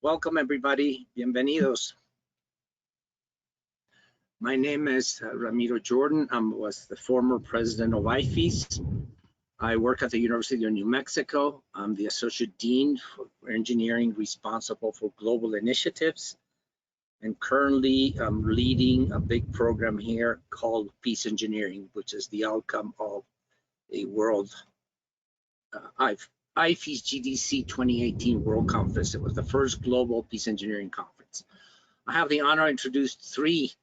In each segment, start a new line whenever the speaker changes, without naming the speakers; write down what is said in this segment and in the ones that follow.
Welcome everybody, bienvenidos. My name is Ramiro Jordan. I was the former president of IFEES. I work at the University of New Mexico. I'm the associate dean for engineering responsible for global initiatives. And currently I'm leading a big program here called Peace Engineering, which is the outcome of a world IFEES GDC 2018 World Conference. It was the first global peace engineering conference. I have the honor to introduce three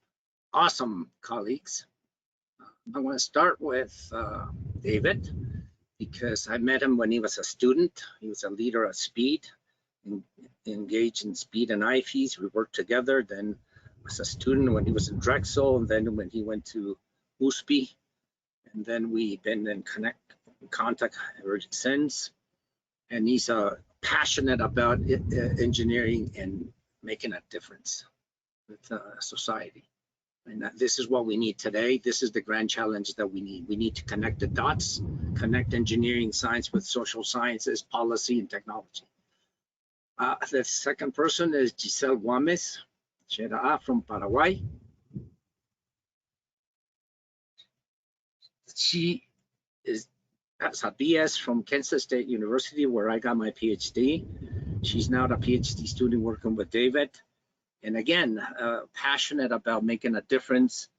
awesome colleagues. I want to start with David, because I met him when he was a student. He was a leader at SPEED, engaged in SPEED and IFEES. We worked together. Then as a student when he was in Drexel, and then when he went to USP, and then we've been in contact ever since. And he's passionate about engineering and making a difference with society. And this is what we need today. This is the grand challenge that we need. We need to connect the dots, connect engineering science with social sciences, policy, and technology. The second person is Giselle Guanes, from Paraguay. She has a BS from Kansas State University, where I got my PhD. She's now a PhD student working with David. And again, passionate about making a difference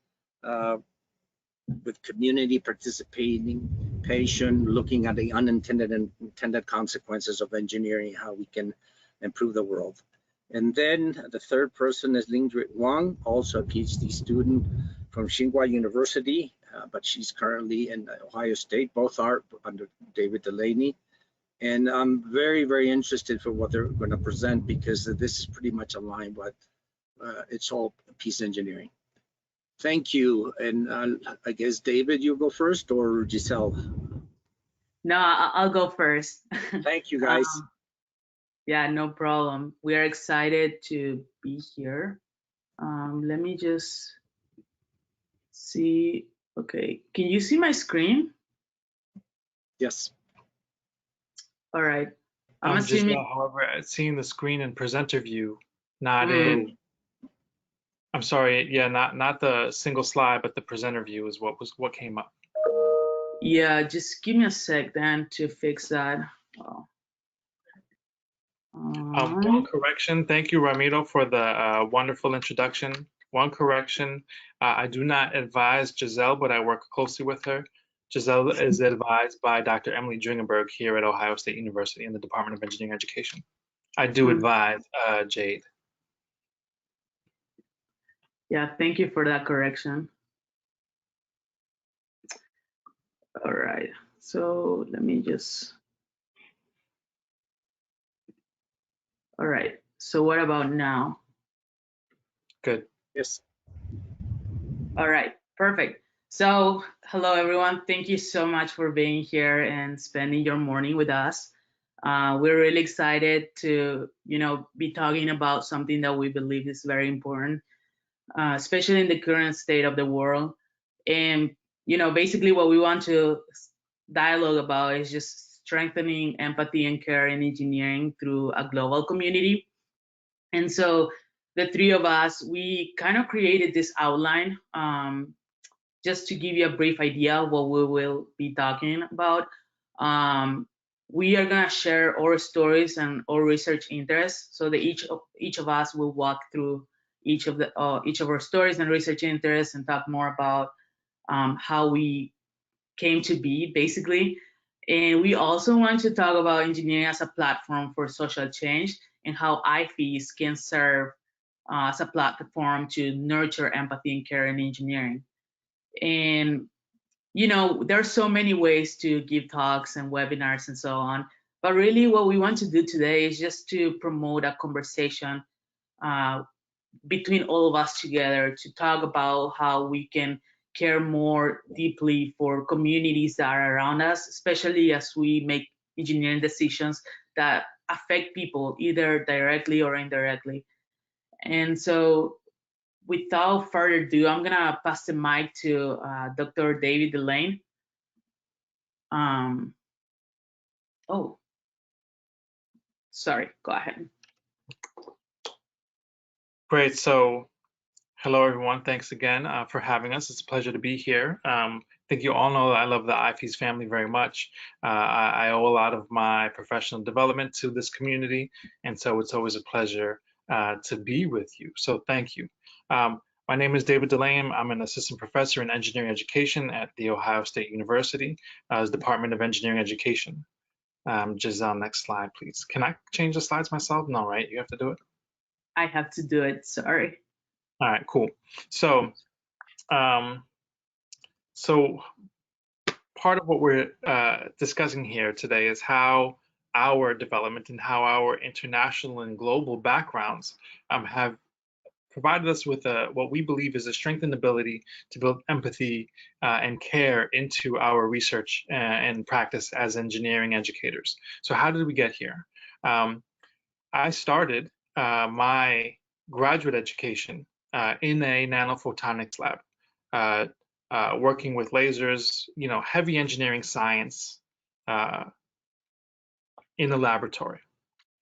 with community participation, looking at the unintended and intended consequences of engineering, how we can improve the world. And then the third person is Linjue Wang, also a PhD student from Tsinghua University, but she's currently in Ohio State. Both are under David Delaine. And I'm very, very interested for what they're going to present, because this is pretty much aligned with it's all peace engineering. Thank you. And I guess, David, you go first, or Giselle?
No, I'll go first.
Thank you, guys.
Yeah, no problem. We are excited to be here. Let me just see. Okay, can you see my screen?
Yes.
All right. I'm assuming.
Giselle, however, seeing the screen in presenter view, not in. I'm sorry. Yeah, not the single slide, but the presenter view is what came up.
Yeah, just give me a sec then to fix that. Oh.
One correction. Thank you, Ramiro, for the wonderful introduction. One correction. I do not advise Giselle, but I work closely with her. Giselle is advised by Dr. Emily Dringenberg here at Ohio State University in the Department of Engineering Education. I do advise Jade.
Yeah, thank you for that correction. All right, so let me just. All right, so what about now?
Good.
Yes.
All right, perfect. So hello, everyone. Thank you so much for being here and spending your morning with us. We're really excited to, be talking about something that we believe is very important, especially in the current state of the world. And, basically what we want to dialogue about is just strengthening empathy and care in engineering through a global community. And so the three of us, we kind of created this outline just to give you a brief idea of what we will be talking about. We are gonna share our stories and our research interests, so that each of us will walk through each of our stories and research interests and talk more about how we came to be, basically. And we also want to talk about engineering as a platform for social change and how IFEES can serve as a platform to nurture empathy and care in engineering. And there are so many ways to give talks and webinars and so on, but really what we want to do today is just to promote a conversation between all of us together to talk about how we can care more deeply for communities that are around us, especially as we make engineering decisions that affect people either directly or indirectly. And so without further ado, I'm gonna pass the mic to Dr. David Delaine. Oh, sorry, go ahead.
Great. So, hello, everyone. Thanks again for having us. It's a pleasure to be here. I think you all know that I love the IFEES family very much. I owe a lot of my professional development to this community, and so it's always a pleasure to be with you. So thank you. My name is David Delaine. I'm an assistant professor in engineering education at The Ohio State University, Department of Engineering Education. Giselle, next slide, please. Can I change the slides myself? No, right? You have to do it?
I have to do it, sorry.
All right, cool. So, so part of what we're discussing here today is how our development and how our international and global backgrounds have provided us with what we believe is a strengthened ability to build empathy and care into our research and practice as engineering educators. So how did we get here? I started my graduate education in a nanophotonics lab, working with lasers, heavy engineering science in the laboratory.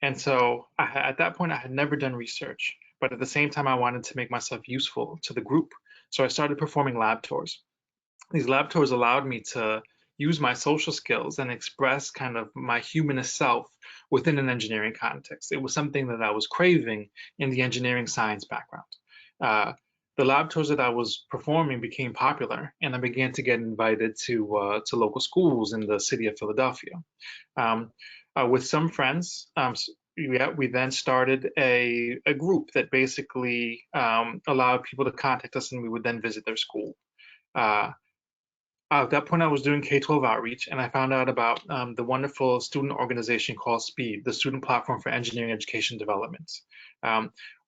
And so at that point, I had never done research, but at the same time, I wanted to make myself useful to the group. So I started performing lab tours. These lab tours allowed me to use my social skills and express kind of my humanist self within an engineering context. It was something that I was craving in the engineering science background. The lab tours that I was performing became popular, and I began to get invited to local schools in the city of Philadelphia. With some friends, we then started a group that basically allowed people to contact us, and we would then visit their school. At that point, I was doing K-12 outreach, and I found out about the wonderful student organization called SPEED, the Student Platform for Engineering Education Development.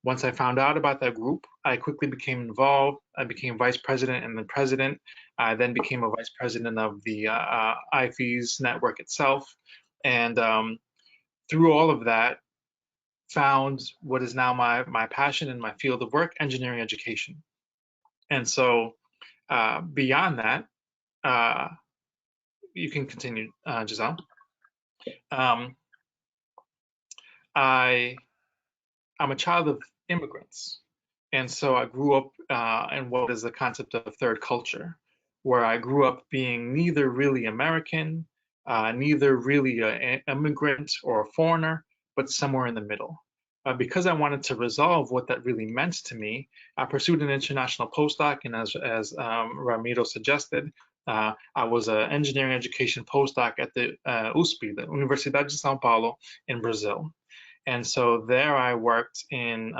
Once I found out about that group, I quickly became involved. I became vice president and then president. I then became a vice president of the IFEES network itself. And through all of that, found what is now my passion and my field of work, engineering education. And so beyond that, you can continue, Giselle. I'm a child of immigrants. And so I grew up in what is the concept of third culture, where I grew up being neither really American, neither really an immigrant or a foreigner, but somewhere in the middle. Because I wanted to resolve what that really meant to me, I pursued an international postdoc, and as Ramiro suggested, I was an engineering education postdoc at the USP, the Universidade de São Paulo in Brazil. And so there I worked in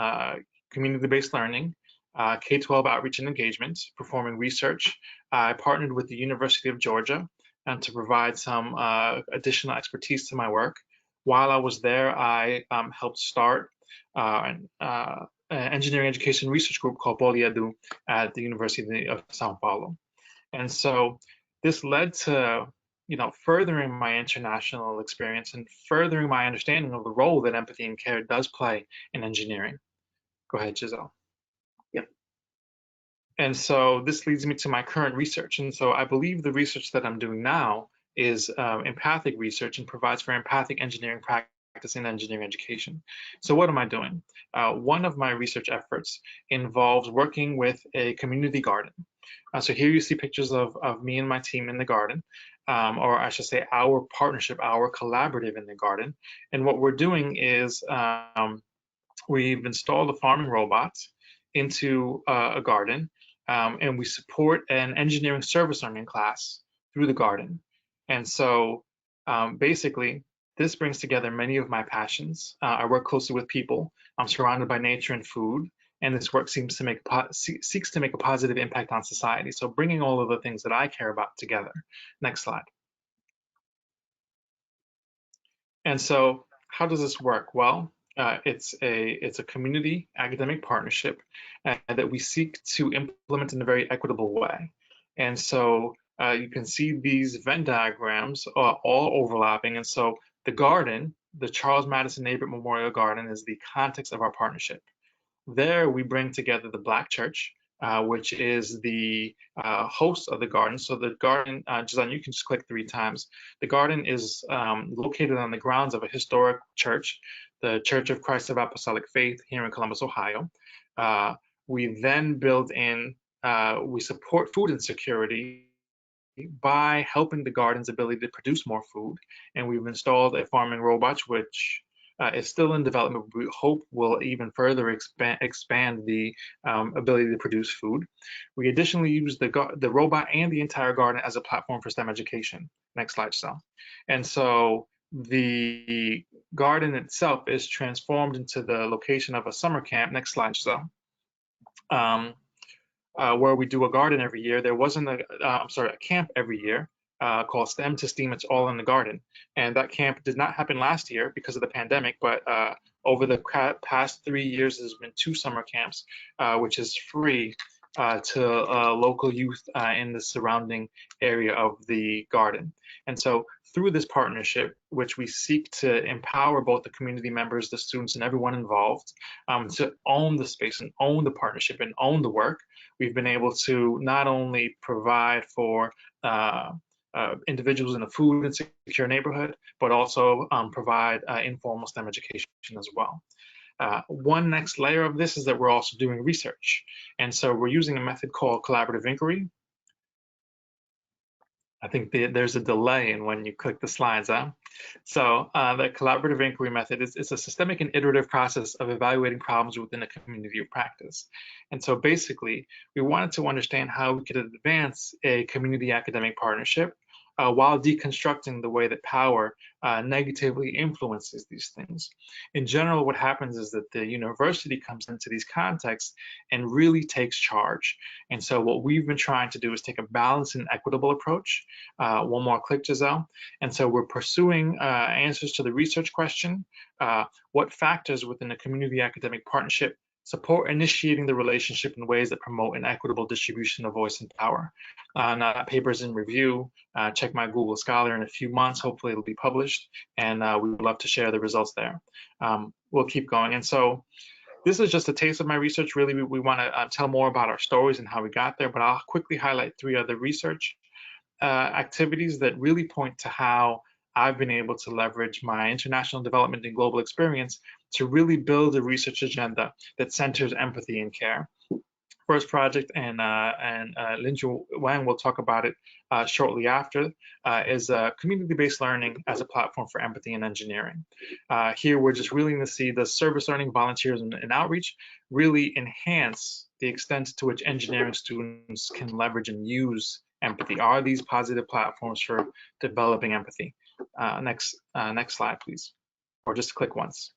community-based learning, K-12 outreach and engagement, performing research. I partnered with the University of Georgia and to provide some additional expertise to my work. While I was there, I helped start an engineering education research group called Poliadu at the University of Sao Paulo. And so this led to furthering my international experience and furthering my understanding of the role that empathy and care does play in engineering. Go ahead, Giselle.
Yep.
And so this leads me to my current research. And so I believe the research that I'm doing now is empathic research and provides for empathic engineering practice in engineering education. So what am I doing? One of my research efforts involves working with a community garden. So here you see pictures of me and my team in the garden, or I should say our partnership, our collaborative in the garden. And what we're doing is we've installed a farming robot into a garden, and we support an engineering service learning class through the garden. And so basically, this brings together many of my passions. I work closely with people. I'm surrounded by nature and food, and this work seeks to make a positive impact on society. So bringing all of the things that I care about together. Next slide. And so how does this work? Well, it's a community academic partnership that we seek to implement in a very equitable way. And so you can see these Venn diagrams are all overlapping. And so the garden, the Charles Madison Neighborhood Memorial Garden, is the context of our partnership. There we bring together the Black church, which is the host of the garden. So the garden, Giselle, you can just click 3 times. The garden is located on the grounds of a historic church, the Church of Christ of Apostolic Faith here in Columbus, Ohio. We then build in, we support food insecurity by helping the garden's ability to produce more food. And we've installed a farming robot, which is still in development. We hope will even further expand the ability to produce food. We additionally use the robot and the entire garden as a platform for STEM education. Next slide, Giselle. And so the garden itself is transformed into the location of a summer camp. Next slide, Giselle. Where we do a garden every year. There wasn't a camp every year called STEM to STEAM. It's all in the garden. And that camp did not happen last year because of the pandemic, but over the past 3 years, there's been 2 summer camps, which is free to local youth in the surrounding area of the garden. And so through this partnership, which we seek to empower both the community members, the students, and everyone involved to own the space and own the partnership and own the work, we've been able to not only provide for individuals in a food and secure neighborhood, but also provide informal STEM education as well. One next layer of this is that we're also doing research. And so we're using a method called collaborative inquiry. I think there's a delay in when you click the slides. So the collaborative inquiry method is a systemic and iterative process of evaluating problems within a community of practice. And so basically, we wanted to understand how we could advance a community academic partnership while deconstructing the way that power negatively influences these things. In general, what happens is that the university comes into these contexts and really takes charge. And so what we've been trying to do is take a balanced and equitable approach. One more click, Giselle. And so we're pursuing answers to the research question, what factors within a community academic partnership support initiating the relationship in ways that promote an equitable distribution of voice and power. Now that paper's in review. Check my Google Scholar in a few months. Hopefully it'll be published, and we would love to share the results there. We'll keep going. And so this is just a taste of my research. Really, we want to tell more about our stories and how we got there, but I'll quickly highlight 3 other research activities that really point to how I've been able to leverage my international development and global experience to really build a research agenda that centers empathy and care. First project, and Linjue Wang will talk about it shortly after, is community-based learning as a platform for empathy and engineering. Here, we're just really going to see the service learning, volunteers, and outreach really enhance the extent to which engineering students can leverage and use empathy. Are these positive platforms for developing empathy? Next slide, please, or just click once.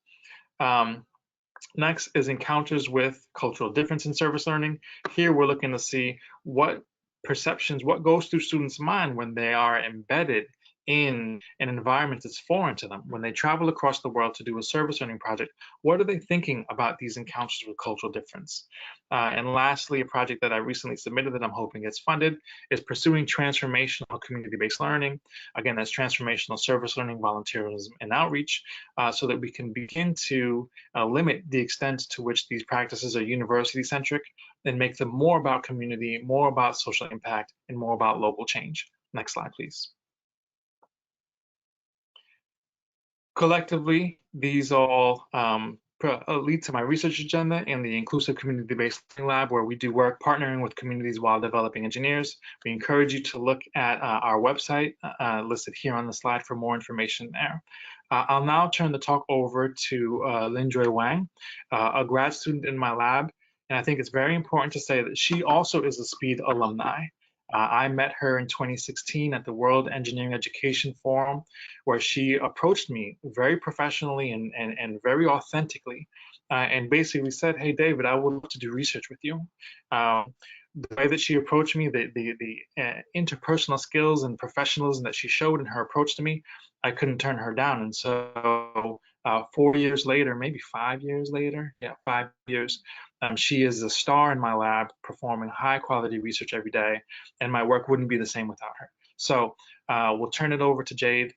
Next is encounters with cultural difference in service learning. Here we're looking to see what perceptions, what goes through students' mind when they are embedded in an environment that's foreign to them. When they travel across the world to do a service learning project, what are they thinking about these encounters with cultural difference? And lastly, a project that I recently submitted that I'm hoping gets funded is pursuing transformational community-based learning. Again, that's transformational service learning, volunteerism, and outreach, so that we can begin to limit the extent to which these practices are university-centric and make them more about community, more about social impact, and more about local change. Next slide, please. Collectively, these all lead to my research agenda and the Inclusive Community-Based Learning Lab, where we do work partnering with communities while developing engineers. We encourage you to look at our website listed here on the slide for more information there. I'll now turn the talk over to Linjue Wang, a grad student in my lab, and I think it's very important to say that she also is a SPEED alumni. I met her in 2016 at the World Engineering Education Forum, where she approached me very professionally and very authentically, and basically said, "Hey, David, I would love to do research with you." The way that she approached me, the interpersonal skills and professionalism that she showed in her approach to me, I couldn't turn her down. And so 4 years later, maybe 5 years later, 5 years, she is a star in my lab, performing high quality research every day, and my work wouldn't be the same without her. So we'll turn it over to Jade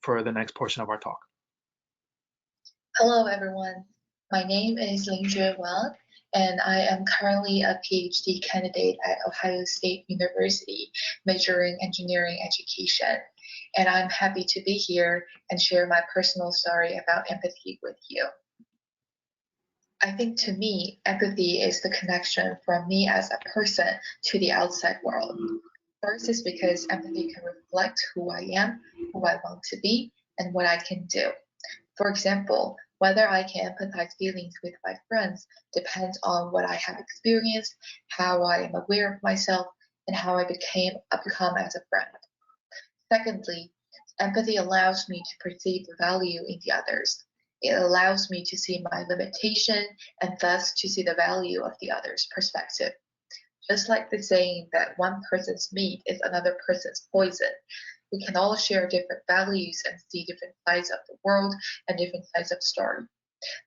for the next portion of our talk.
Hello, everyone. My name is Linjue Wang, and I am currently a PhD candidate at Ohio State University, majoring engineering education. And I'm happy to be here and share my personal story about empathy with you. I think to me, empathy is the connection from me as a person to the outside world. First is because empathy can reflect who I am, who I want to be, and what I can do. For example, whether I can empathize feelings with my friends depends on what I have experienced, how I am aware of myself, and how I become as a friend. Secondly, empathy allows me to perceive the value in the others. It allows me to see my limitation and thus to see the value of the other's perspective. Just like the saying that one person's meat is another person's poison, we can all share different values and see different sides of the world and different sides of story.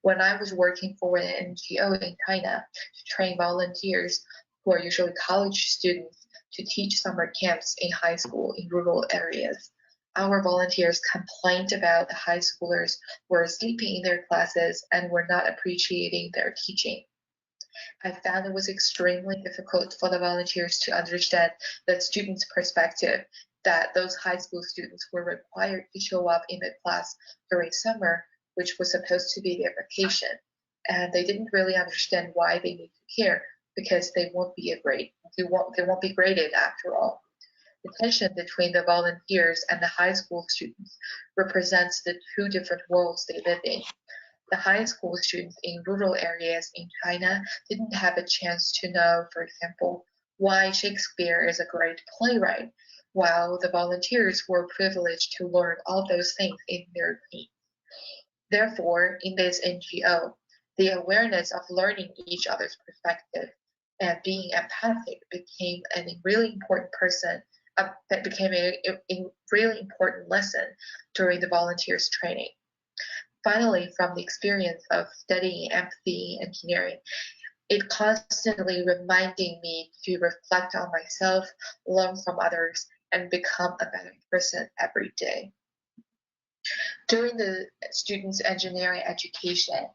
When I was working for an NGO in China to train volunteers who are usually college students to teach summer camps in high school in rural areas, our volunteers complained about the high schoolers were sleeping in their classes and were not appreciating their teaching. I found it was extremely difficult for the volunteers to understand the students' perspective that those high school students were required to show up in the class during summer, which was supposed to be their vacation. And they didn't really understand why they need to care because they won't be graded after all. The tension between the volunteers and the high school students represents the two different worlds they live in. The high school students in rural areas in China didn't have a chance to know, for example, why Shakespeare is a great playwright, while the volunteers were privileged to learn all those things in their teams. Therefore, in this NGO, the awareness of learning each other's perspective and being empathic became a really important lesson during the volunteers training. Finally, from the experience of studying empathy in engineering, it constantly reminding me to reflect on myself, learn from others, and become a better person every day. During the students' engineering education,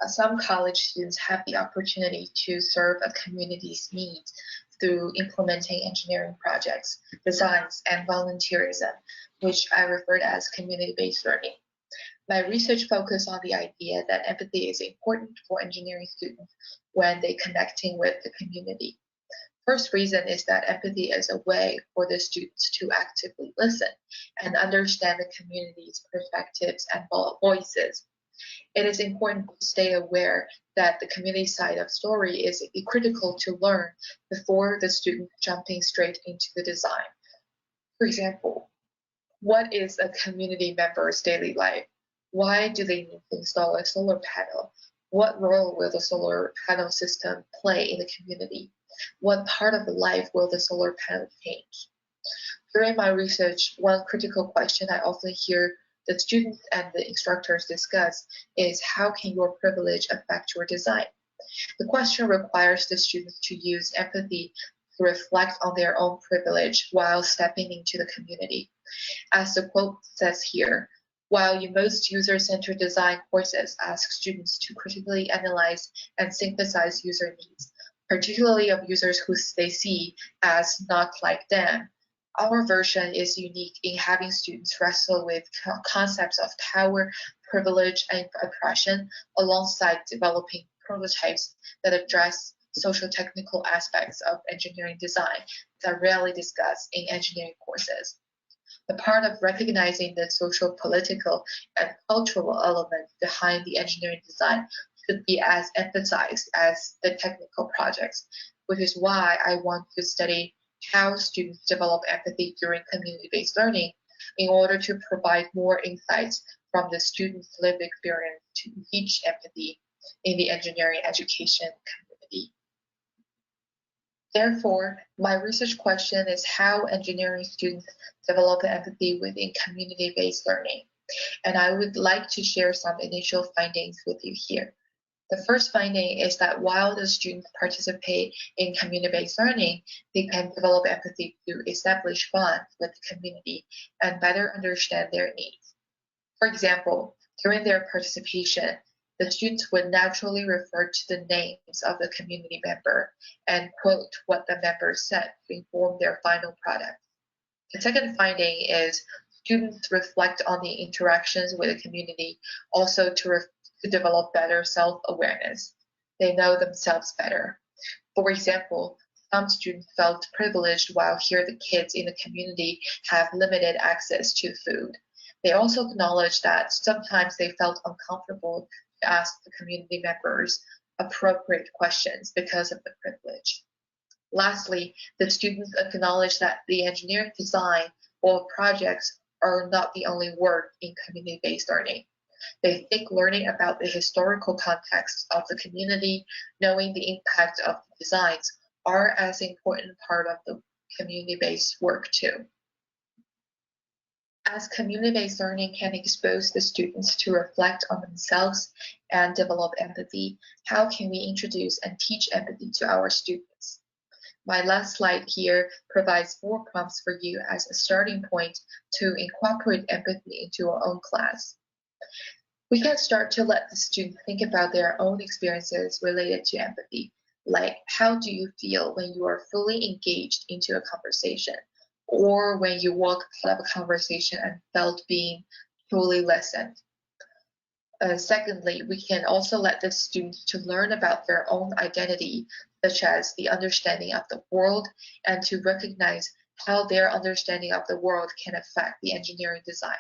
some college students have the opportunity to serve a community's needs through implementing engineering projects, designs, and volunteerism, which I referred as community-based learning. My research focused on the idea that empathy is important for engineering students when they're connecting with the community. First reason is that empathy is a way for the students to actively listen and understand the community's perspectives and voices. It is important to stay aware that the community side of story is critical to learn before the student jumping straight into the design. For example, what is a community member's daily life? Why do they need to install a solar panel? What role will the solar panel system play in the community? What part of the life will the solar panel change? During my research, one critical question I often hear the students and the instructors discuss is how can your privilege affect your design? The question requires the students to use empathy to reflect on their own privilege while stepping into the community. As the quote says here, while most user-centered design courses ask students to critically analyze and synthesize user needs, particularly of users who they see as not like them, our version is unique in having students wrestle with concepts of power, privilege, and oppression alongside developing prototypes that address social technical aspects of engineering design that are rarely discussed in engineering courses. The part of recognizing the social, political, and cultural elements behind the engineering design should be as emphasized as the technical projects, which is why I want to study how students develop empathy during community-based learning in order to provide more insights from the students' lived experience to teach empathy in the engineering education community. Therefore, my research question is how engineering students develop empathy within community-based learning. And I would like to share some initial findings with you here. The first finding is that while the students participate in community-based learning, they can develop empathy to establish bonds with the community and better understand their needs. For example, during their participation, the students would naturally refer to the names of the community member and quote what the member said to inform their final product. The second finding is students reflect on the interactions with the community also to develop better self-awareness. They know themselves better. For example, some students felt privileged while here the kids in the community have limited access to food. They also acknowledged that sometimes they felt uncomfortable to ask the community members appropriate questions because of the privilege. Lastly, the students acknowledged that the engineering design or projects are not the only work in community-based learning. They think learning about the historical context of the community, knowing the impact of the designs, are as important part of the community-based work too. As community-based learning can expose the students to reflect on themselves and develop empathy, how can we introduce and teach empathy to our students? My last slide here provides 4 prompts for you as a starting point to incorporate empathy into your own class. We can start to let the students think about their own experiences related to empathy, like how do you feel when you are fully engaged into a conversation, or when you walk out of a conversation and felt being truly listened. Secondly, we can also let the students to learn about their own identity, such as the understanding of the world, and to recognize how their understanding of the world can affect the engineering design.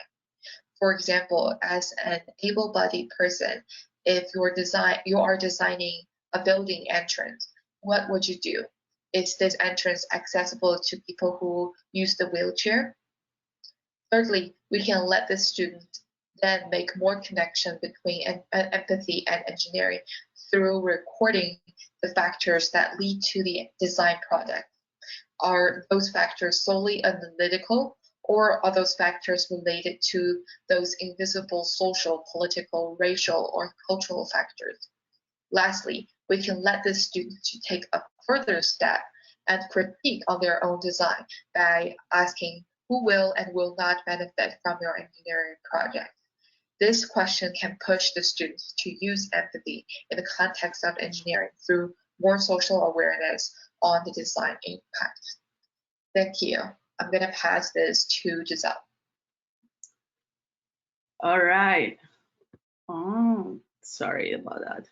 For example, as an able-bodied person, if you are designing a building entrance, what would you do? Is this entrance accessible to people who use the wheelchair? Thirdly, we can let the student then make more connection between empathy and engineering through recording the factors that lead to the design product. Are those factors solely analytical, or are those factors related to those invisible social, political, racial, or cultural factors? Lastly, we can let the students to take a further step and critique on their own design by asking who will and will not benefit from your engineering project. This question can push the students to use empathy in the context of engineering through more social awareness on the design impact. Thank you. I'm going to pass this to Giselle.
All right. Oh, sorry about that.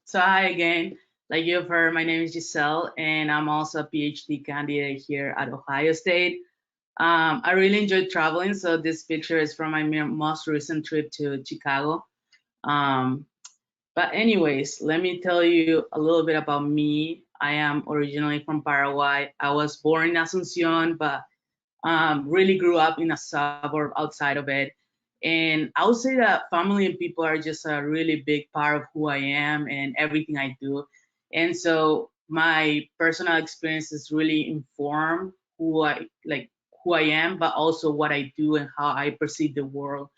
So hi again. Like you've heard, my name is Giselle, and I'm also a PhD candidate here at Ohio State. I really enjoyed traveling, so this picture is from my most recent trip to Chicago. But anyways, let me tell you a little bit about me. I am originally from Paraguay. I was born in Asunción, but really grew up in a suburb outside of it. And I would say that family and people are just a really big part of who I am and everything I do. And so my personal experiences really inform who I am, but also what I do and how I perceive the world.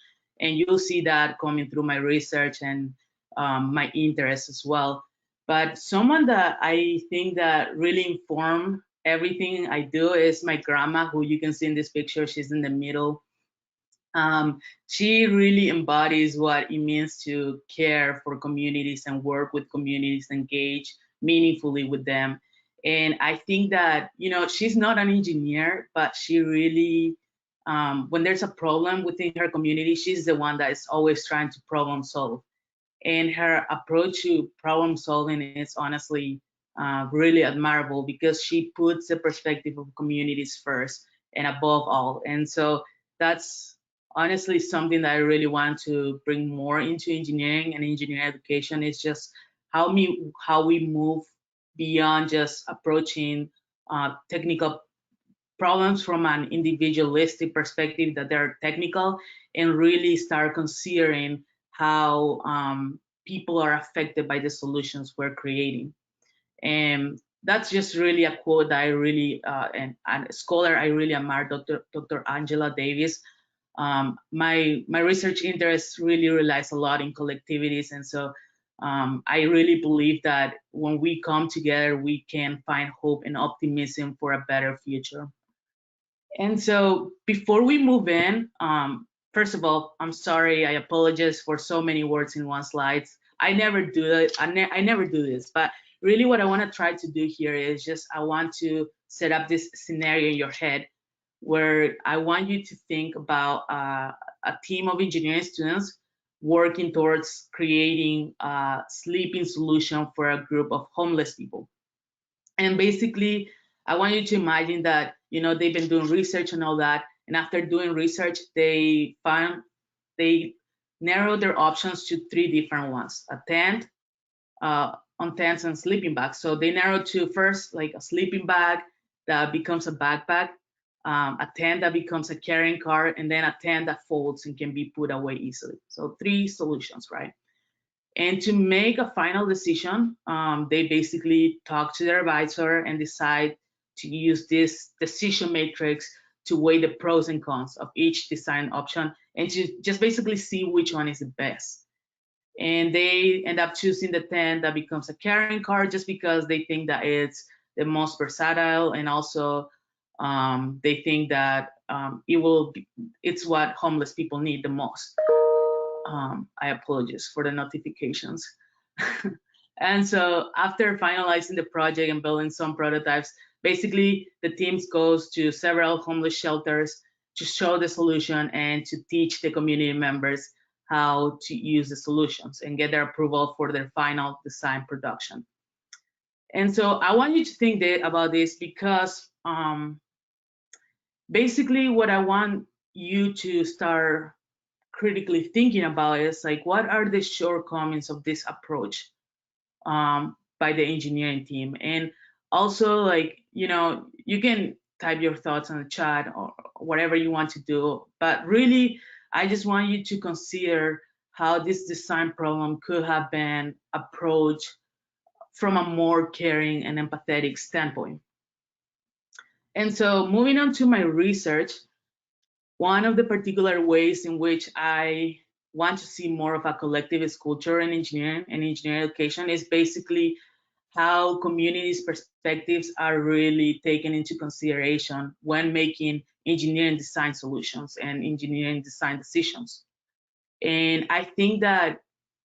And you'll see that coming through my research and my interests as well. But someone that I think that really informed everything I do is my grandma, who you can see in this picture. She's in the middle. She really embodies what it means to care for communities and work with communities, engage meaningfully with them. And I think that, she's not an engineer, but she really, when there's a problem within her community, she's the one that is always trying to problem solve. And her approach to problem solving is honestly really admirable, because she puts the perspective of communities first and above all. And so that's honestly something that I really want to bring more into engineering and engineering education, is just how we move beyond just approaching technical problems from an individualistic perspective, that they're technical, and really start considering how people are affected by the solutions we're creating. And that's just really a quote that I really, and a scholar I really admire, Dr. Angela Davis. My research interest really relies a lot in collectivities, and so I really believe that when we come together, we can find hope and optimism for a better future. And so before we move in, first of all, I'm sorry. I apologize for so many words in one slide. I never do it. I never do this. But really, what I want to try to do here is just I want to set up this scenario in your head where I want you to think about a team of engineering students working towards creating a sleeping solution for a group of homeless people. And basically, I want you to imagine that, you know, they've been doing research and all that. And after doing research, they narrowed their options to 3 different ones: a tent, on tents and sleeping bags. So they narrowed to first like a sleeping bag that becomes a backpack, a tent that becomes a carrying cart, and then a tent that folds and can be put away easily. So 3 solutions, right? And to make a final decision, they basically talk to their advisor and decide to use this decision matrix to weigh the pros and cons of each design option and to just basically see which one is the best. And they end up choosing the tent that becomes a carrying cart just because they think that it's the most versatile, and also they think that it's what homeless people need the most. I apologize for the notifications. And so after finalizing the project and building some prototypes, basically the teams goes to several homeless shelters to show the solution and to teach the community members how to use the solutions and get their approval for their final design production. And so I want you to think about this because basically what I want you to start critically thinking about is like, what are the shortcomings of this approach by the engineering team? And also, like, you know, you can type your thoughts on the chat or whatever you want to do, but really I just want you to consider how this design problem could have been approached from a more caring and empathetic standpoint. And so moving on to my research, one of the particular ways in which I want to see more of a collectivist culture in engineering and engineering education is basically how communities' perspectives are really taken into consideration when making engineering design solutions and engineering design decisions. And I think that,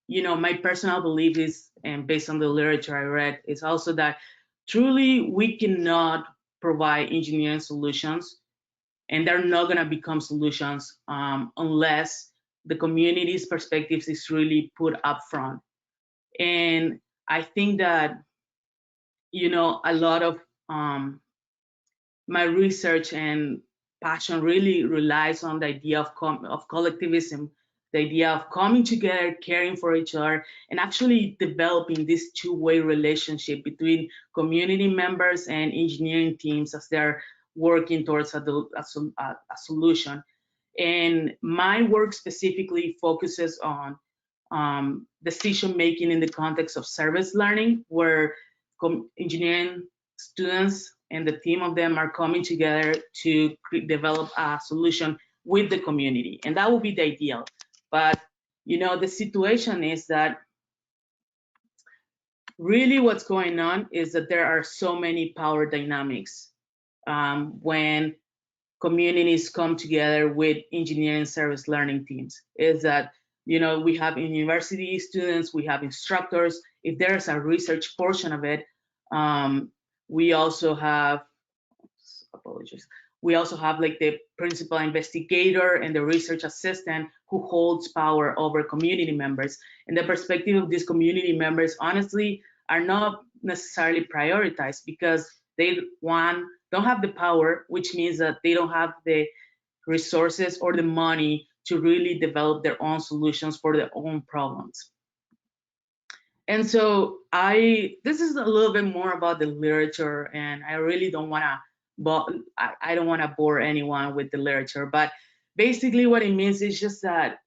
you know, my personal belief is, and based on the literature I read, is also that truly we cannot provide engineering solutions, and they're not going to become solutions unless the community's perspectives is really put up front. And I think that, you know, a lot of my research and passion really relies on the idea of collectivism, the idea of coming together, caring for each other, and actually developing this two-way relationship between community members and engineering teams as they're working towards a solution. And my work specifically focuses on decision making in the context of service learning, where engineering students and the team of them are coming together to develop a solution with the community. And that would be the ideal. But, you know, the situation is that really what's going on is that there are so many power dynamics when communities come together with engineering service learning teams. Is that, you know, we have university students, we have instructors. If there's a research portion of it, we also have, apologies, we also have like the principal investigator and the research assistant who holds power over community members. And the perspective of these community members, honestly, are not necessarily prioritized because they don't have the power, which means that they don't have the resources or the money to really develop their own solutions for their own problems. And so this is a little bit more about the literature, and I really don't want to, but I don't want to bore anyone with the literature. But basically what it means is just that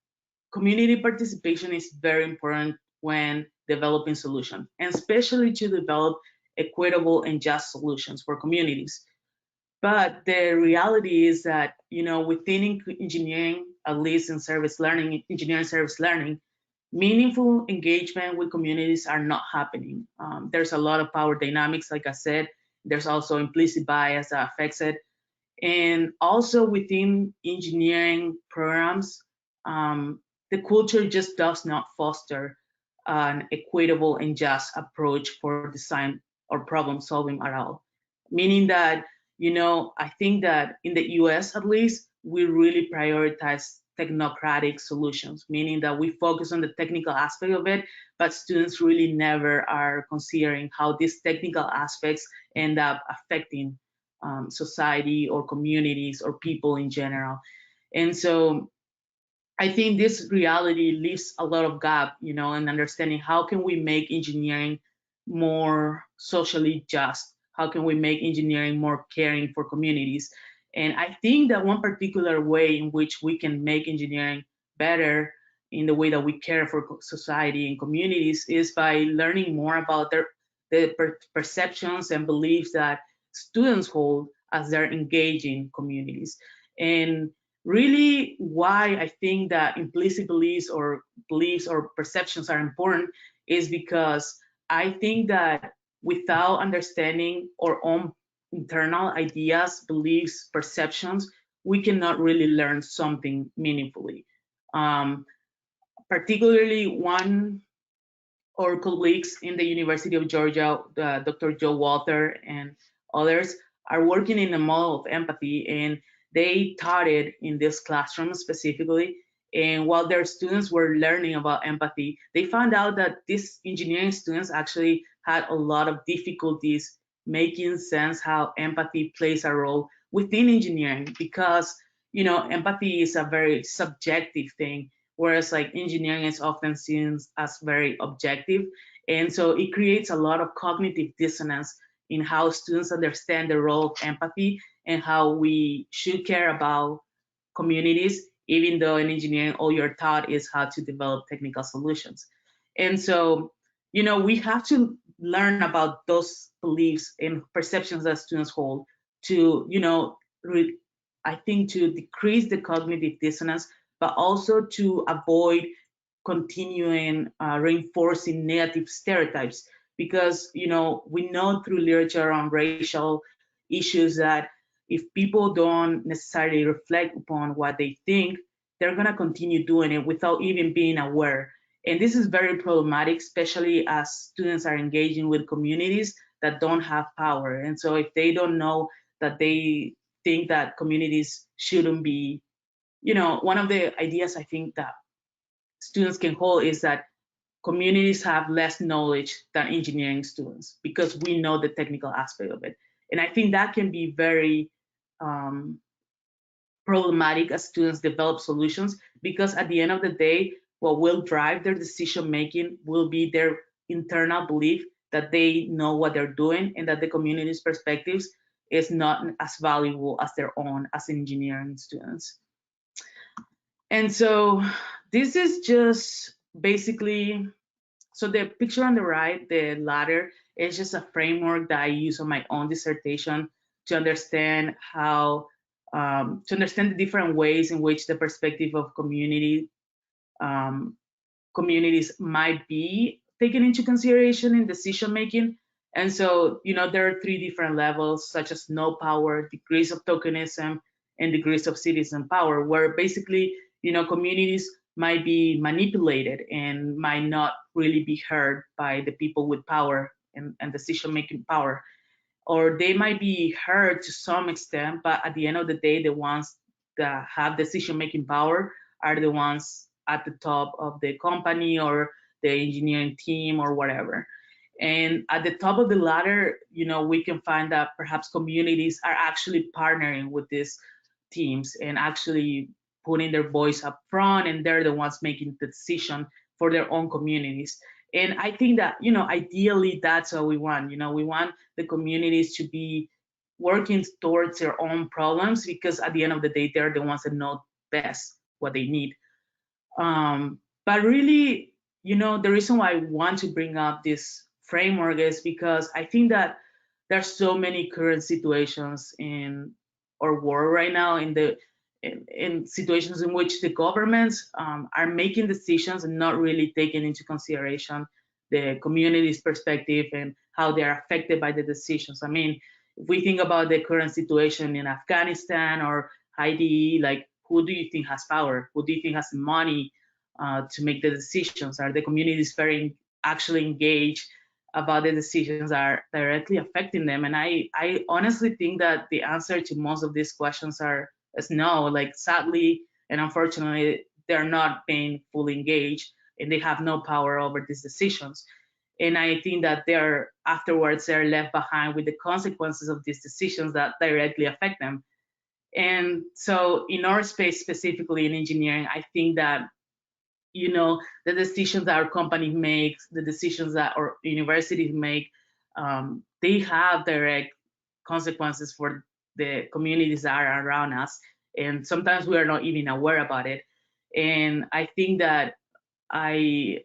community participation is very important when developing solutions, and especially to develop equitable and just solutions for communities. But the reality is that, you know, within engineering, at least in service learning, engineering service learning, meaningful engagement with communities are not happening. There's a lot of power dynamics, like I said. There's also implicit bias that affects it. And also within engineering programs, the culture just does not foster an equitable and just approach for design or problem solving at all. Meaning that, I think that in the US at least, we really prioritize technocratic solutions, meaning that we focus on the technical aspect of it, but students really never are considering how these technical aspects end up affecting society or communities or people in general. And so I think this reality leaves a lot of gap, in understanding how can we make engineering more socially just? How can we make engineering more caring for communities? And I think that one particular way in which we can make engineering better in the way that we care for society and communities is by learning more about the perceptions and beliefs that students hold as they're engaging communities. And really why I think that implicit beliefs or perceptions are important is because I think that without understanding our own internal ideas, beliefs, perceptions, we cannot really learn something meaningfully. Particularly one our colleagues in the University of Georgia, Dr. Joe Walter and others, are working in a model of empathy, and they taught it in this classroom specifically. And while their students were learning about empathy, they found out that these engineering students actually had a lot of difficulties making sense how empathy plays a role within engineering, because empathy is a very subjective thing, whereas like engineering is often seen as very objective. And so it creates a lot of cognitive dissonance in how students understand the role of empathy and how we should care about communities, even though in engineering all you're taught is how to develop technical solutions. And so, we have to learn about those beliefs and perceptions that students hold to, I think, to decrease the cognitive dissonance, but also to avoid continuing reinforcing negative stereotypes. Because we know through literature on racial issues that if people don't necessarily reflect upon what they think, they're going to continue doing it without even being aware. And this is very problematic, especially as students are engaging with communities that don't have power. And so if they don't know that they think that communities shouldn't be, one of the ideas I think that students can hold is that communities have less knowledge than engineering students because we know the technical aspect of it. And I think that can be very problematic as students develop solutions, because at the end of the day, what will drive their decision making will be their internal belief that they know what they're doing and that the community's perspectives is not as valuable as their own as engineering students. And so this is just basically, so the picture on the right, the ladder, is just a framework that I use on my own dissertation to understand how, to understand the different ways in which the perspective of communities might be taken into consideration in decision making. And so, there are 3 different levels, such as no power, degrees of tokenism, and degrees of citizen power, where basically, communities might be manipulated and might not really be heard by the people with power and decision-making power. Or they might be heard to some extent, but at the end of the day, the ones that have decision-making power are the ones at the top of the company or the engineering team or whatever. And at the top of the ladder, we can find that perhaps communities are actually partnering with these teams and actually putting their voice up front, and they're the ones making the decision for their own communities. And I think that, ideally that's what we want. We want the communities to be working towards their own problems, because at the end of the day, they're the ones that know best what they need. But really, the reason why I want to bring up this framework is because I think that there's so many current situations in our world right now, in situations in which the governments are making decisions and not really taking into consideration the community's perspective and how they are affected by the decisions. I mean, if we think about the current situation in Afghanistan or Haiti, like who do you think has power? Who do you think has the money to make the decisions? Are the communities very actually engaged about the decisions that are directly affecting them? And I honestly think that the answer to most of these questions is no. Like, sadly and unfortunately, they're not being fully engaged, and they have no power over these decisions. And I think that they're left behind with the consequences of these decisions that directly affect them. And so in our space, specifically in engineering, I think that, you know, the decisions that our company makes, the decisions that our universities make, they have direct consequences for the communities that are around us. And sometimes we are not even aware about it. And I think that I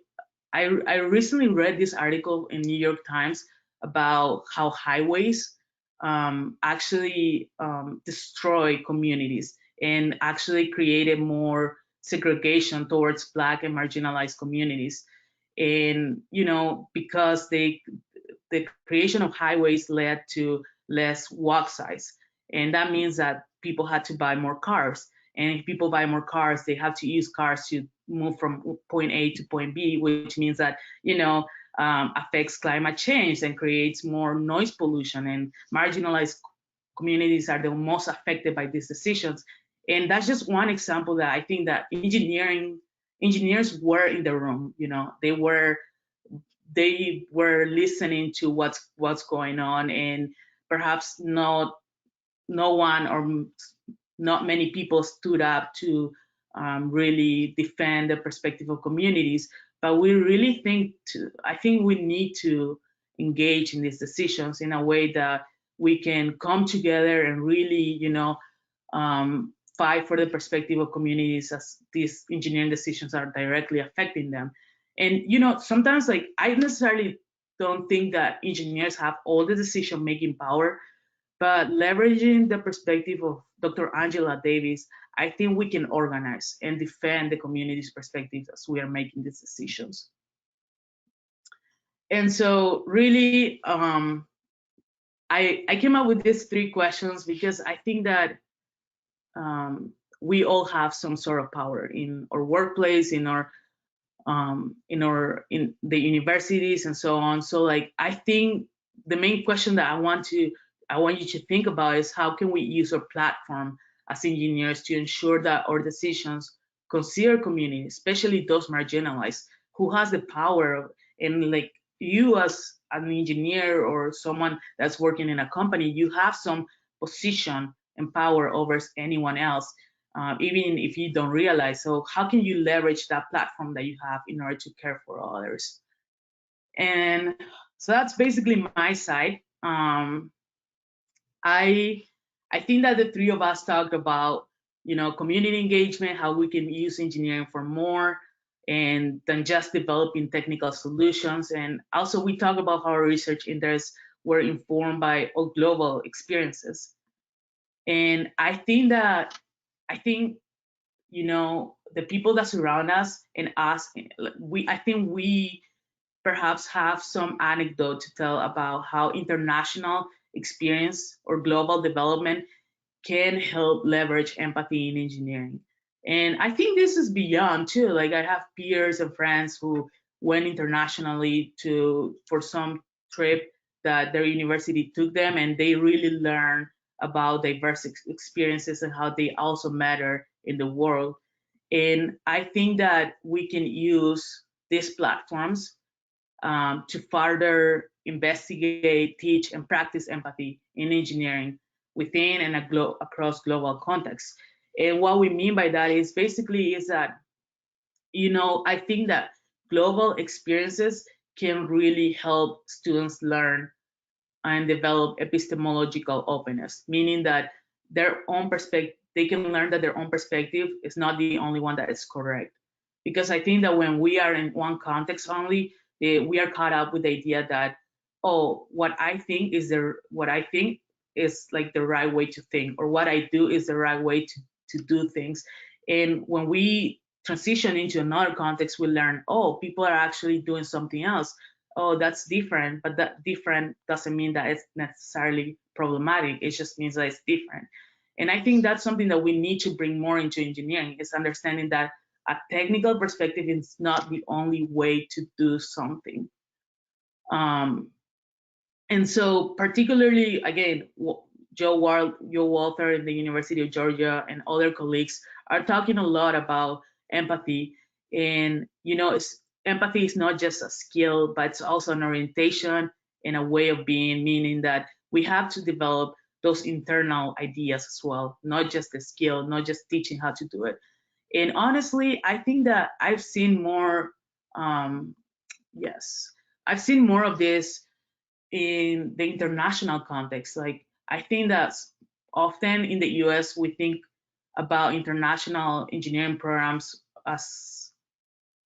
recently read this article in New York Times about how highways actually destroy communities and actually created more segregation towards Black and marginalized communities. And, you know, because the creation of highways led to less walk size. And that means that people had to buy more cars. And if people buy more cars, they have to use cars to move from point A to point B, which means that, you know, affects climate change and creates more noise pollution. And marginalized communities are the most affected by these decisions. And that's just one example that I think that engineers were in the room. You know, they were listening to what's going on, and perhaps no one or not many people stood up to really defend the perspective of communities. But we really I think we need to engage in these decisions in a way that we can come together and really, you know, fight for the perspective of communities as these engineering decisions are directly affecting them. And, you know, sometimes, like, I necessarily don't think that engineers have all the decision-making power, but leveraging the perspective of Dr. Angela Davis, I think we can organize and defend the community's perspectives as we are making these decisions. And so really, I came up with these 3 questions because I think that we all have some sort of power in our workplace, in the universities and so on. So, like, I think the main question that I want you to think about is how can we use our platform as engineers to ensure that our decisions consider communities, especially those marginalized, who has the power. And, like, you as an engineer or someone that's working in a company, you have some position and power over anyone else, even if you don't realize. So how can you leverage that platform that you have in order to care for others? And so that's basically my side. I think that the 3 of us talked about, you know, community engagement, how we can use engineering for more and than just developing technical solutions. And also we talked about how our research interests were informed by all global experiences. And I think, you know, the people that surround us and us, I think we perhaps have some anecdote to tell about how international experience or global development can help leverage empathy in engineering. And I think this is beyond too. Like, I have peers and friends who went internationally for some trip that their university took them, and they really learn about diverse experiences and how they also matter in the world. And I think that we can use these platforms to further investigate, teach, and practice empathy in engineering within and across global contexts. And what we mean by that is that, you know, I think that global experiences can really help students learn and develop epistemological openness, meaning that they can learn that their own perspective is not the only one that is correct. Because I think that when we are in one context only, we are caught up with the idea that, oh, what I think is like the right way to think, or what I do is the right way to do things. And when we transition into another context, we learn, oh, people are actually doing something else. Oh, that's different, but that different doesn't mean that it's necessarily problematic. It just means that it's different. And I think that's something that we need to bring more into engineering, is understanding that a technical perspective is not the only way to do something. And so particularly, again, Joe Walther in the University of Georgia and other colleagues are talking a lot about empathy. And, you know, empathy is not just a skill, but it's also an orientation and a way of being, meaning that we have to develop those internal ideas as well, not just the skill, not just teaching how to do it. And honestly, I think that I've seen more, I've seen more of this in the international context. Like, I think that often in the US, we think about international engineering programs as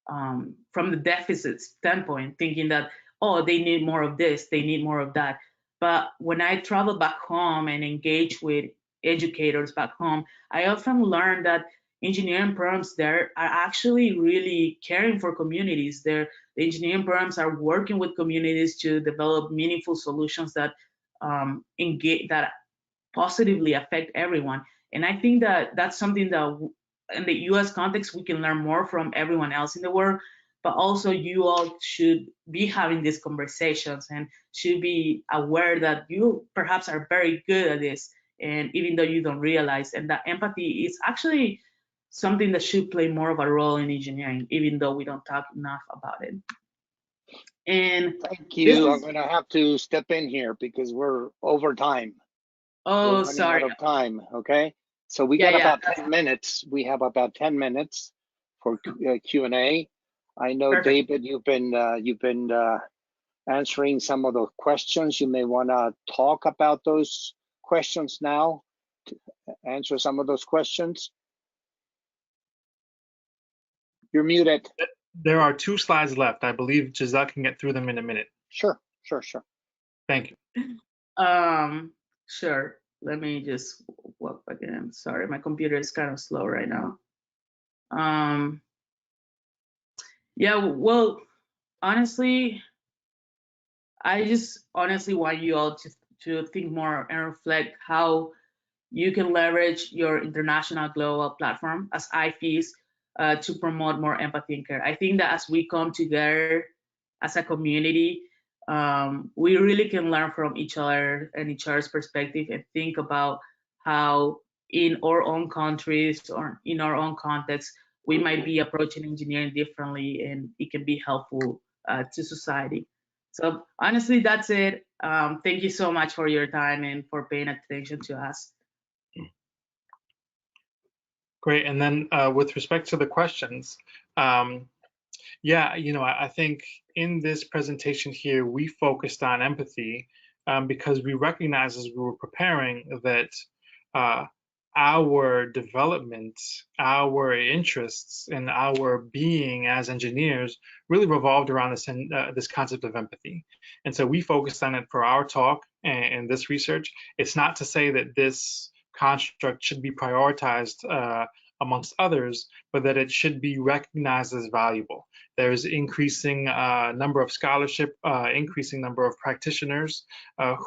from the deficit standpoint, thinking that, oh, they need more of this, they need more of that. But when I travel back home and engage with educators back home, I often learn that engineering programs there are actually really caring for communities. The engineering programs are working with communities to develop meaningful solutions that engage, that positively affect everyone. And I think that that's something that in the US context, we can learn more from everyone else in the world, but also you all should be having these conversations and should be aware that you perhaps are very good at this, and even though you don't realize, and that empathy is actually something that should play more of a role in engineering, even though we don't talk enough about it. And
thank you. I'm going to have to step in here because we're over time.
Oh,
we're
sorry.
out of time. Okay, so we got about 10 minutes. We have about 10 minutes for Q&A. I know, perfect. David, you've been answering some of the questions. You may want to talk about those questions now, to answer some of those questions. You're muted.
There are 2 slides left. I believe Giselle can get through them in a minute.
Sure.
Thank
you. Sure. Let me just walk back in. Sorry, my computer is kind of slow right now. Yeah, well, honestly, I just honestly want you all to think more and reflect how you can leverage your international global platform as IFEES to promote more empathy and care. I think that as we come together as a community, we really can learn from each other and each other's perspective and think about how in our own countries or in our own context, we might be approaching engineering differently, and it can be helpful to society. So honestly, that's it. Thank you so much for your time and for paying attention to us.
Great. And then with respect to the questions, yeah, you know, I think in this presentation here, we focused on empathy because we recognized as we were preparing that our development, our interests, and our being as engineers really revolved around this concept of empathy. And so we focused on it for our talk and this research. It's not to say that this construct should be prioritized amongst others, but that it should be recognized as valuable. There's increasing number of scholarship, increasing number of practitioners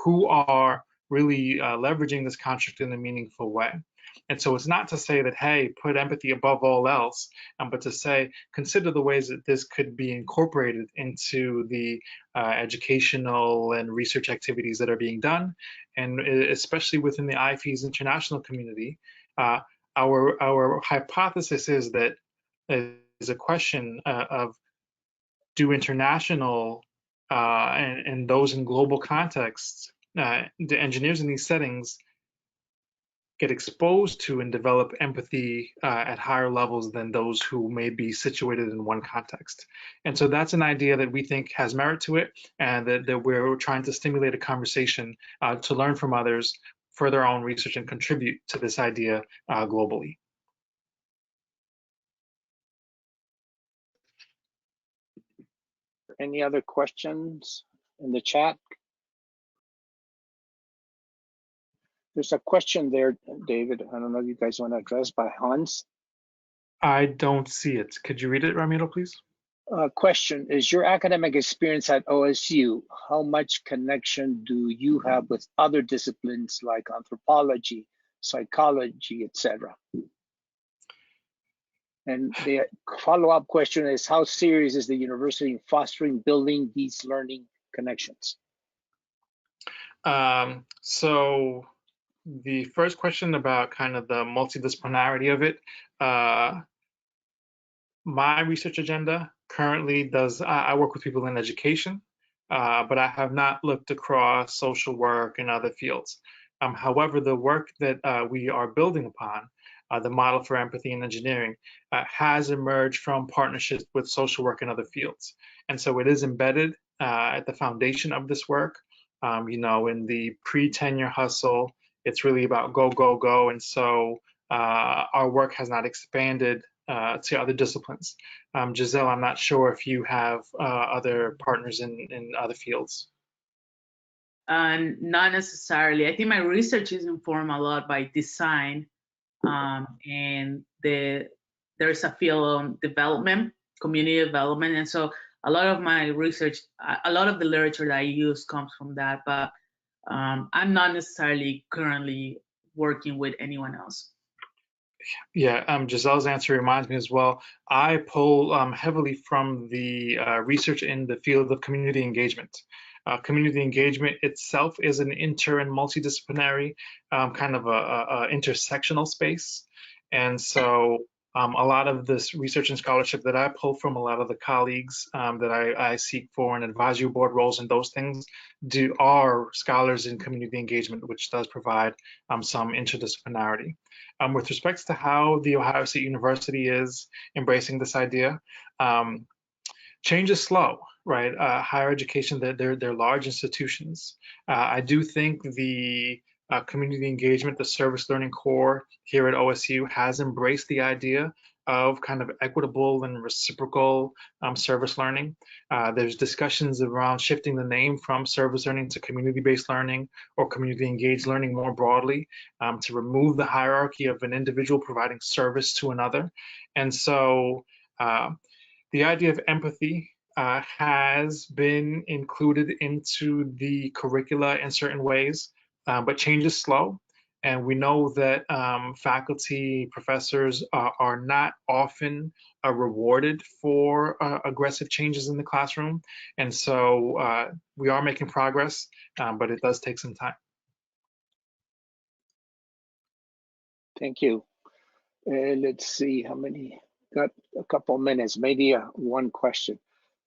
who are really leveraging this construct in a meaningful way. And so it's not to say that, hey, put empathy above all else, but to say, consider the ways that this could be incorporated into the educational and research activities that are being done. And especially within the IFEES international community, our hypothesis is that is a question of do international and those in global contexts, the engineers in these settings get exposed to and develop empathy at higher levels than those who may be situated in one context. And so that's an idea that we think has merit to it, and that we're trying to stimulate a conversation to learn from others, further our own research, and contribute to this idea globally.
Any other questions in the chat? There's a question there, David. I don't know if you guys want to address, by Hans.
I don't see it. Could you read it, Ramiro, please?
Question, is your academic experience at OSU, how much connection do you have with other disciplines like anthropology, psychology, etc. And the follow-up question is, how serious is the university in fostering, building these learning connections?
So the first question about kind of the multidisciplinarity of it, my research agenda currently does, I work with people in education, but I have not looked across social work and other fields. However, the work that we are building upon, the model for empathy and engineering, has emerged from partnerships with social work and other fields. And so it is embedded at the foundation of this work. You know, in the pre-tenure hustle, it's really about go, go, go. And so our work has not expanded to other disciplines. Giselle, I'm not sure if you have other partners in other fields.
Not necessarily. I think my research is informed a lot by design, and there's a field on development, community development, and so a lot of my research, a lot of the literature that I use comes from that. But I'm not necessarily currently working with anyone else.
Yeah, Giselle's answer reminds me as well. I pull heavily from the research in the field of community engagement. Community engagement itself is an inter and multidisciplinary kind of a intersectional space. And so a lot of this research and scholarship that I pull from a lot of the colleagues that I seek for in advisory board roles and those things are scholars in community engagement, which does provide some interdisciplinarity. With respect to how the Ohio State University is embracing this idea, change is slow, right? Higher education, they're large institutions. I do think the community engagement, the service learning core here at OSU has embraced the idea of kind of equitable and reciprocal service learning. There's discussions around shifting the name from service learning to community-based learning or community engaged learning more broadly, to remove the hierarchy of an individual providing service to another. And so the idea of empathy has been included into the curricula in certain ways, but change is slow. And we know that faculty, professors are not often rewarded for aggressive changes in the classroom. And so we are making progress, but it does take some time.
Thank you. Let's see how many, got a couple minutes, maybe one question.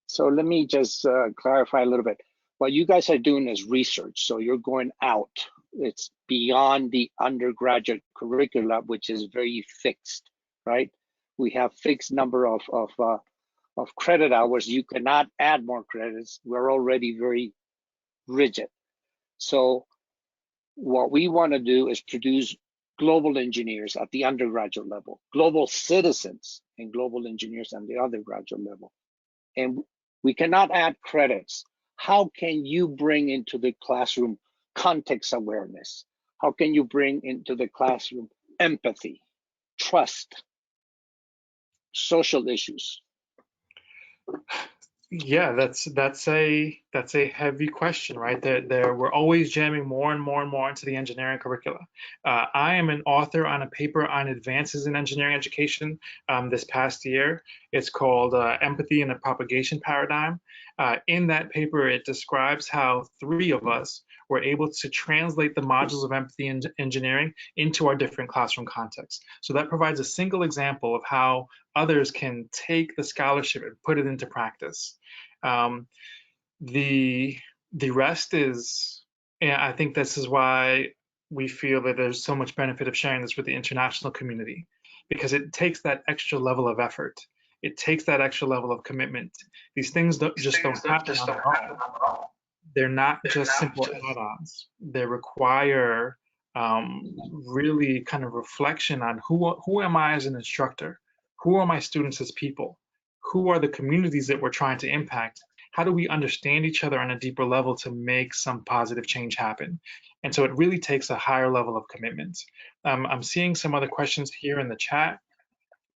So let me just clarify a little bit. What you guys are doing is research. So you're going out. It's beyond the undergraduate curricula, which is very fixed, right? We have fixed number of credit hours. You cannot add more credits. We're already very rigid. So what we want to do is produce global engineers at the undergraduate level, global citizens and global engineers at the undergraduate level. And we cannot add credits. How can you bring into the classroom context awareness? How can you bring into the classroom empathy, trust, social issues?
Yeah, that's a heavy question, right? We're always jamming more and more and more into the engineering curricula. I am an author on a paper on advances in engineering education this past year. It's called Empathy in a Propagation Paradigm. In that paper, it describes how 3 of us were able to translate the modules of empathy and engineering into our different classroom contexts. So that provides a single example of how others can take the scholarship and put it into practice. The rest is, and I think this is why we feel that there's so much benefit of sharing this with the international community, because it takes that extra level of effort. It takes that extra level of commitment. These things just don't happen on their own. They're not just simple add-ons. They require really kind of reflection on who am I as an instructor? Who are my students as people? Who are the communities that we're trying to impact? How do we understand each other on a deeper level to make some positive change happen? And so it really takes a higher level of commitment. I'm seeing some other questions here in the chat.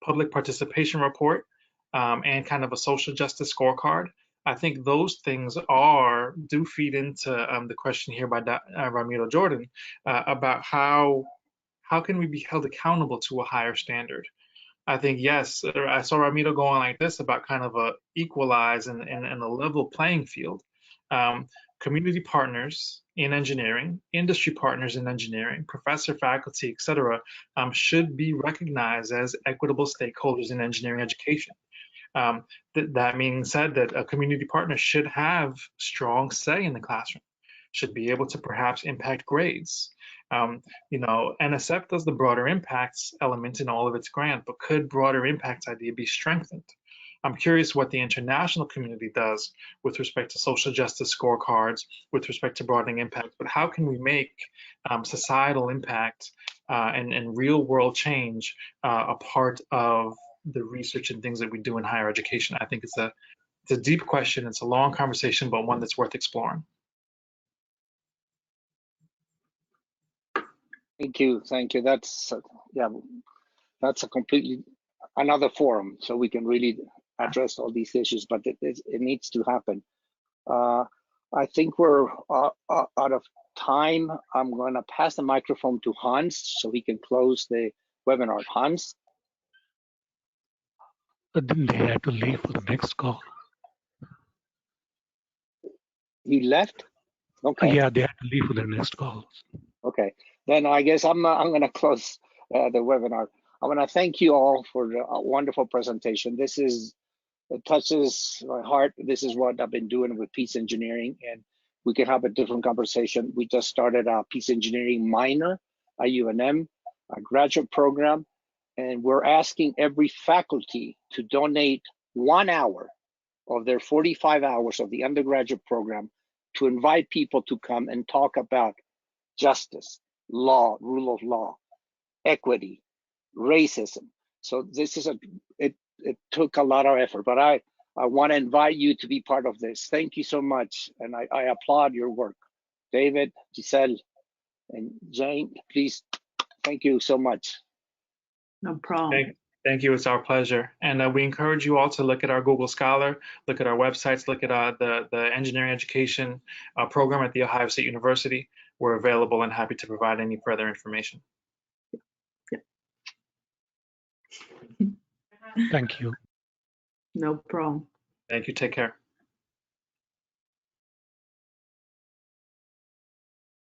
Public participation report and kind of a social justice scorecard. I think those things do feed into the question here by Ramiro Jordan about how how can we be held accountable to a higher standard? I think, yes, I saw Ramiro going like this about kind of a equalize and a level playing field. Community partners in engineering, industry partners in engineering, professor, faculty, et cetera, should be recognized as equitable stakeholders in engineering education. That being said, that a community partner should have strong say in the classroom, should be able to perhaps impact grades. You know, NSF does the broader impacts element in all of its grant, but could broader impacts idea be strengthened? I'm curious what the international community does with respect to social justice scorecards, with respect to broadening impact, but how can we make societal impact and real world change a part of the research and things that we do in higher education? I think it's a deep question. It's a long conversation, but one that's worth exploring.
Thank you. That's that's a completely another forum, so we can really address all these issues. But it needs to happen. I think we're out of time. I'm going to pass the microphone to Hans so he can close the webinar. Hans.
Didn't they have to leave for the next call?
He left? Okay.
Yeah, they had to leave for the next call.
Okay. Then I guess I'm going to close the webinar. I want to thank you all for the wonderful presentation. It touches my heart. This is what I've been doing with peace engineering, and we can have a different conversation. We just started a peace engineering minor at UNM, a graduate program, and we're asking every faculty to donate 1 hour of their 45 hours of the undergraduate program to invite people to come and talk about justice, law, rule of law, equity, racism. So this is it took a lot of effort, but I want to invite you to be part of this. Thank you so much, and I applaud your work. David, Giselle, and Jane, please, thank you so much.
No problem.
Thank you. It's our pleasure. And we encourage you all to look at our Google Scholar, look at our websites, look at the engineering education program at The Ohio State University. We're available and happy to provide any further information.
Thank you.
No problem.
Thank you. Take care.